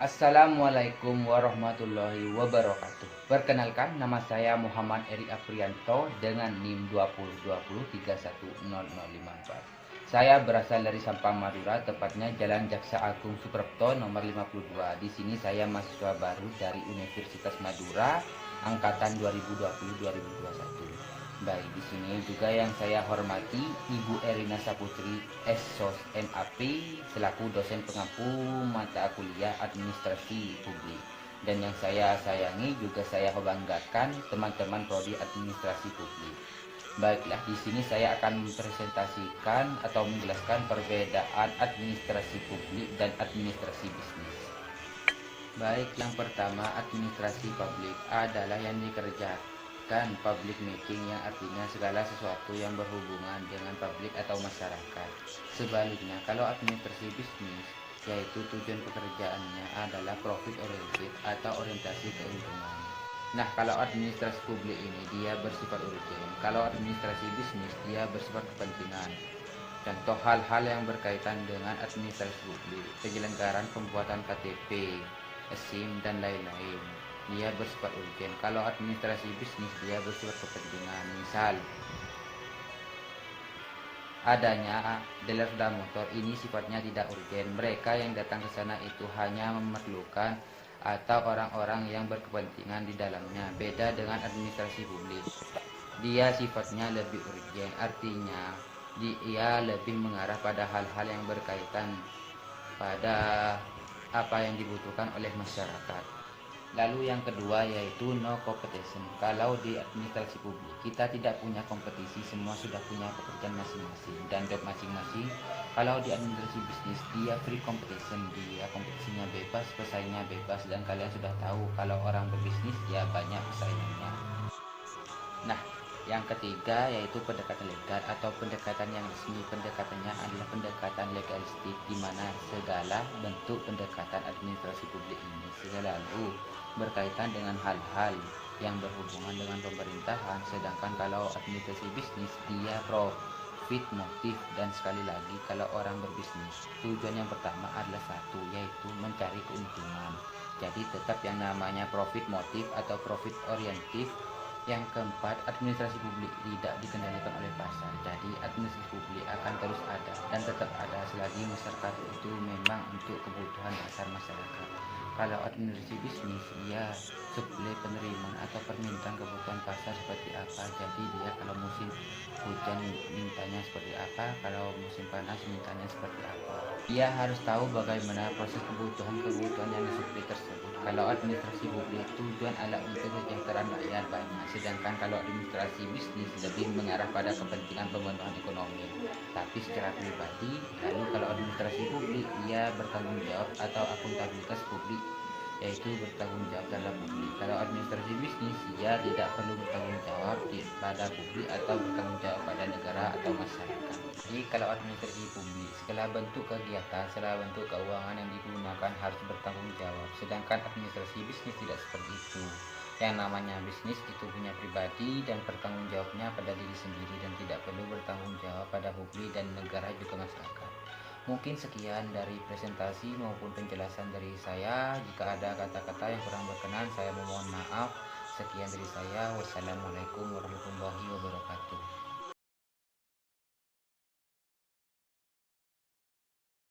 Assalamualaikum warahmatullahi wabarakatuh. Perkenalkan, nama saya Muhammad Eri Aprianto dengan NIM 2020310054. Saya berasal dari Sampang Madura, tepatnya Jalan Jaksa Agung Suprapto nomor 52. Di sini saya mahasiswa baru dari Universitas Madura angkatan 2020-2021. Baik, di sini juga yang saya hormati Ibu Erina Saputri, SSOS MAP, selaku dosen pengampu mata kuliah Administrasi Publik. Dan yang saya sayangi juga saya banggakan teman-teman prodi Administrasi Publik. Baiklah, di sini saya akan mempresentasikan atau menjelaskan perbedaan administrasi publik dan administrasi bisnis. Baik, yang pertama, administrasi publik adalah yang dikerjakan public making, yang artinya segala sesuatu yang berhubungan dengan publik atau masyarakat. Sebaliknya, kalau administrasi bisnis, yaitu tujuan pekerjaannya adalah profit oriented atau orientasi keuntungan. Nah, kalau administrasi publik ini dia bersifat urgen, kalau administrasi bisnis dia bersifat kepentingan. Contoh hal-hal yang berkaitan dengan administrasi publik, penyelenggaraan pembuatan KTP, SIM, dan lain-lain. Dia bersifat urgen. Kalau administrasi bisnis dia bersifat kepentingan. Misal, adanya dealer sepeda motor ini sifatnya tidak urgen. Mereka yang datang ke sana itu hanya memerlukan atau orang-orang yang berkepentingan di dalamnya. Beda dengan administrasi publik. Dia sifatnya lebih urgen. Artinya, dia lebih mengarah pada hal-hal yang berkaitan pada apa yang dibutuhkan oleh masyarakat. Lalu yang kedua yaitu no competition. Kalau di administrasi publik kita tidak punya kompetisi, semua sudah punya pekerjaan masing-masing dan job masing-masing. Kalau di administrasi bisnis dia free competition, dia kompetisinya bebas, pesaingnya bebas, dan kalian sudah tahu kalau orang berbisnis ya banyak pesaingnya. Nah, yang ketiga yaitu pendekatan legal atau pendekatan yang resmi. Pendekatannya adalah pendekatan legalistik, di mana segala bentuk pendekatan administrasi publik ini selalu berkaitan dengan hal-hal yang berhubungan dengan pemerintahan. Sedangkan kalau administrasi bisnis dia profit motif, dan sekali lagi kalau orang berbisnis tujuan yang pertama adalah satu, yaitu mencari keuntungan. Jadi tetap yang namanya profit motif atau profit orientif. Yang keempat, administrasi publik tidak dikendalikan oleh pasar. Jadi administrasi publik akan terus ada dan tetap ada selagi masyarakat itu memang untuk kebutuhan dasar masyarakat. Kalau administrasi bisnis, dia suplai penerimaan atau permintaan kebutuhan pasar seperti apa. Jadi dia kalau musim hujan mintanya seperti apa, kalau musim panas mintanya seperti apa. Dia harus tahu bagaimana proses kebutuhan yang disuplai tersebut. Kalau administrasi publik tujuan adalah untuk kesejahteraan rakyat banyak, sedangkan kalau administrasi bisnis lebih mengarah pada kepentingan pemenuhan ekonomi tapi secara pribadi. Lalu kalau administrasi publik ia bertanggung jawab atau akuntabilitas publik, yaitu bertanggung jawab terhadap publik. Kalau administrasi bisnis ia tidak perlu bertanggung jawab pada publik atau bertanggung jawab pada negara atau masyarakat. Jadi kalau administrasi publik segala bentuk kegiatan, segala bentuk keuangan yang digunakan harus bertanggung jawab, sedangkan administrasi bisnis tidak seperti itu. Yang namanya bisnis itu punya pribadi dan bertanggung jawabnya pada diri sendiri dan tidak perlu bertanggung jawab pada publik dan negara juga masyarakat. Mungkin sekian dari presentasi maupun penjelasan dari saya. Jika ada kata-kata yang kurang berkenan, saya memohon maaf. Sekian dari saya. Wassalamualaikum warahmatullahi wabarakatuh.